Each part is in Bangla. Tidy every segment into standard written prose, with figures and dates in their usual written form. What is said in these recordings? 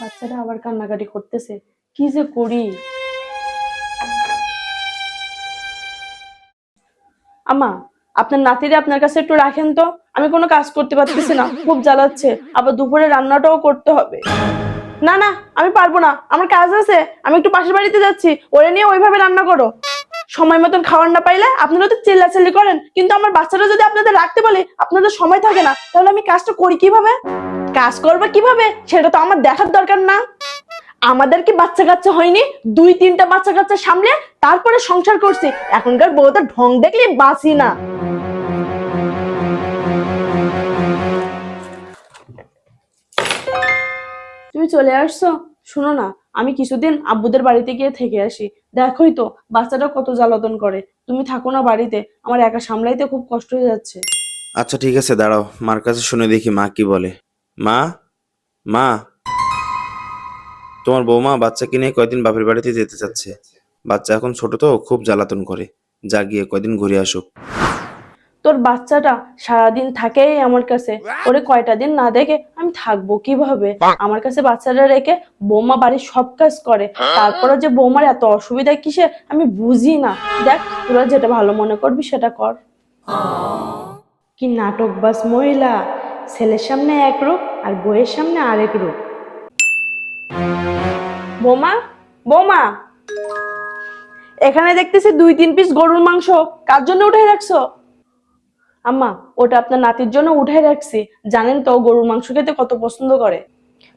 বাচ্চাটা আবার কান্নাকাটি করতেছে, কি যে করি। আম্মা, আপনার নাতিরে আপনার কাছে একটু রাখেন তো, আমি কোনো কাজ করতে পারতেছি না, খুব জ্বালাচ্ছে, আবার দুপুরে রান্নাটাও করতে হবে। না না, আমি পারবো না, আমার কাজ আছে, আমি একটু পাশের বাড়িতে যাচ্ছি, ওরে নিয়ে ওইভাবে রান্না করো। সময় মতন খাবার না পাইলে আপনারা তো চিল্লাচিল্লি করেন, কিন্তু আমার বাচ্চাটা যদি আপনাদের রাখতে বলে আপনাদের সময় থাকে না, তাহলে আমি কাজটা করি কিভাবে? কাজ করবো কিভাবে সেটা তো আমার দেখার দরকার না? আমাদের কি বাচ্চা কাচ্চা হয়নি? 2-3টা বাচ্চা কাচ্চা সামলে তারপরে সংসার করছি, এখনকার বউদের ঢং দেখলে বাঁচি না। তুমি চলে আসছো? শোনো না, আমি কিছুদিন আব্বুদের বাড়িতে গিয়ে থেকে আসি। দেখোই তো বাচ্চাটা কত জ্বালাতন করে। তুমি থাকো না বাড়িতে, আমার একা সামলাইতে খুব কষ্ট হয়ে যাচ্ছে। আচ্ছা ঠিক আছে, দাঁড়াও, মার কাছে শুনে দেখি মা কি বলে। মা, মা, তোমার বৌমা বাচ্চাকে নিয়ে কয়দিন বাপের বাড়িতে যেতে চাচ্ছে। বাচ্চা এখন ছোট তো, খুব জ্বালাতন করে। যা গিয়ে কয়দিন ঘুরে আসুক। তোর বাচ্চাটা সারাদিন থাকেই আমার কাছে, ওরে কয়টা দিন না দেখে আমি থাকবো কিভাবে? আমার কাছে বাচ্চাটা রেখে বৌমা বাড়ির সব কাজ করে, তারপরে যে বৌমার এত অসুবিধা কিসে আমি বুঝি না। দেখ, তোরা যেটা ভালো মনে করবি সেটা কর। কি নাটকবাজ মহিলা! ছেলের সামনে এক রূপ আর বউয়ের সামনে আরেক রূপ। বৌমা, বৌমা, এখানে দেখতেছি 2-3 পিস গরুর মাংস, কার জন্য উঠে রাখছো? আম্মা, ওটা আপনার নাতির জন্য উঠাই রাখছি। জানেন তো ও গরুর মাংস খেতে কত পছন্দ করে।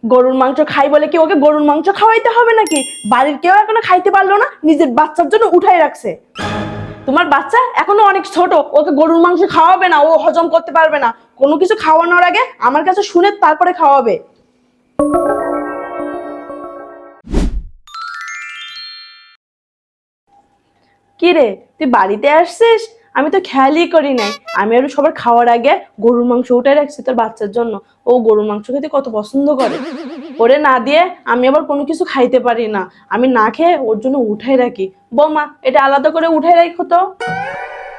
গরুর মাংস খাই বলে কি ওকে গরুর মাংস খাওয়াইতে হবে নাকি? বাড়ির কেউ এখনো খাইতে পারলো না, নিজের বাচ্চার জন্য উঠাই রাখছে। তোমার বাচ্চা এখনো অনেক ছোট, ওকে গরুর মাংস খাওয়াবে না, ও হজম করতে পারবে না। কোনো কিছু খাওয়ানোর আগে আমার কাছে শুনে তারপরে খাওয়াবে। কি রে, তুই বাড়িতে আসছিস? আমি তো খেয়ালই করি নাই। আমি আর সবার খাওয়ার আগে গরুর মাংস উঠে রাখছি তোর বাচ্চার জন্য। ও গরুর মাংস খেতে কত পছন্দ করে। ওরে না দিয়ে আমি আবার কোনো কিছু খাইতে পারি না, আমি না খেয়ে ওর জন্য উঠাই রাখি। বৌমা, এটা আলাদা করে উঠাই রাখো তো।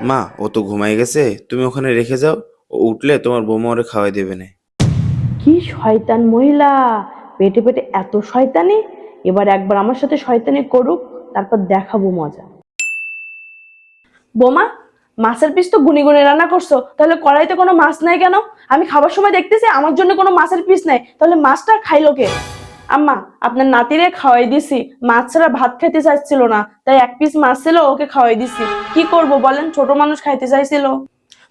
মা, ও তো ঘুমাই গেছে, তুমি ওখানে রেখে যাও। ও উঠলে তোমার বৌমা ওরে খাওয়াই দেবে না। কি শয়তান মহিলা! পেটে পেটে এত শয়তানি! এবার একবার আমার সাথে শয়তানি করুক, তারপর দেখাবো মজা। বোমা, মাছের পিস তো গুনি গুনি রান্না করছো, তাহলে কড়াইতে কোনো মাছ নাই কেন? আমি খাবার সময় দেখতেছি আমার জন্য কোনো মাছের পিস নাই, তাহলে মাছটা খাইলো কে? আম্মা, আপনার নাতিরে খাওয়াই দিছি, মাছ ছাড়া ভাত খাইতে চাইছিল না, তাই 1 পিস মাছ ছিল ওকে খাওয়াই দিছি। কি করব বলেন, ছোট মানুষ খাইতে চাইছিল।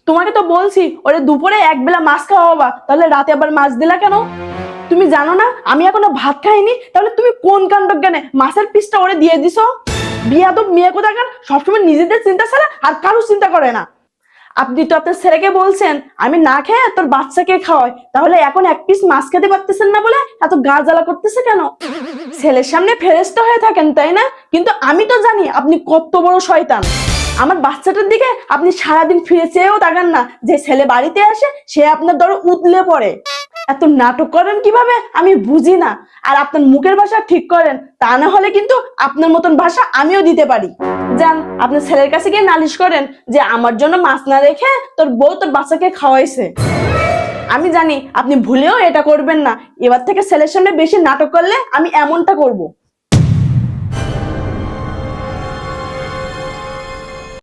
তোমাকে তো বলছি ওরে দুপুরে একবেলা মাছ খাওয়াবা, তাহলে রাতে আবার মাছ দিলা কেন? তুমি জানো না আমি এখনো ভাত খাইনি, তাহলে তুমি কোন কাণ্ড জ্ঞানে মাছের পিসটা ওরে দিয়ে দিছো? বিয়াদব মেয়ে কোথাকার, সবসময় নিজেদের চিন্তা ছাড়া আর কারো চিন্তা করে না। আপনি তো আপনার ছেলেকে বলছেন আমি না খেয়ে তোর বাচ্চাকে খাওয়াই, তাহলে এখন 1 পিস মাছ খেতে পারতেছেন না বলে এত গা জ্বালা করতেছে কেন? ছেলের সামনে ফেরেশতা হয়ে থাকেন তাই না, কিন্তু আমি তো জানি আপনি কত বড় শয়তান। আমার বাচ্চাটার দিকে আপনি সারাদিন ফিরে চেয়েও তাকান না, যে ছেলে বাড়িতে আসে সে আপনার দরে উতলে পড়ে। এত নাটক করেন কিভাবে আমি বুঝি না। আর আপনার মুখের ভাষা ঠিক করেন, তা না হলে কিন্তু আপনার মতন ভাষা আমিও দিতে পারি। যান, আপনার ছেলের কাছে গিয়ে নালিশ করেন যে আমার জন্য মাছ না রেখে তোর বউ তোর বাচ্চাকে খাওয়াইছে। আমি জানি আপনি ভুলেও এটা করবেন না, এবার থেকে ছেলের সামনে বেশি নাটক করলে আমি এমনটা করব।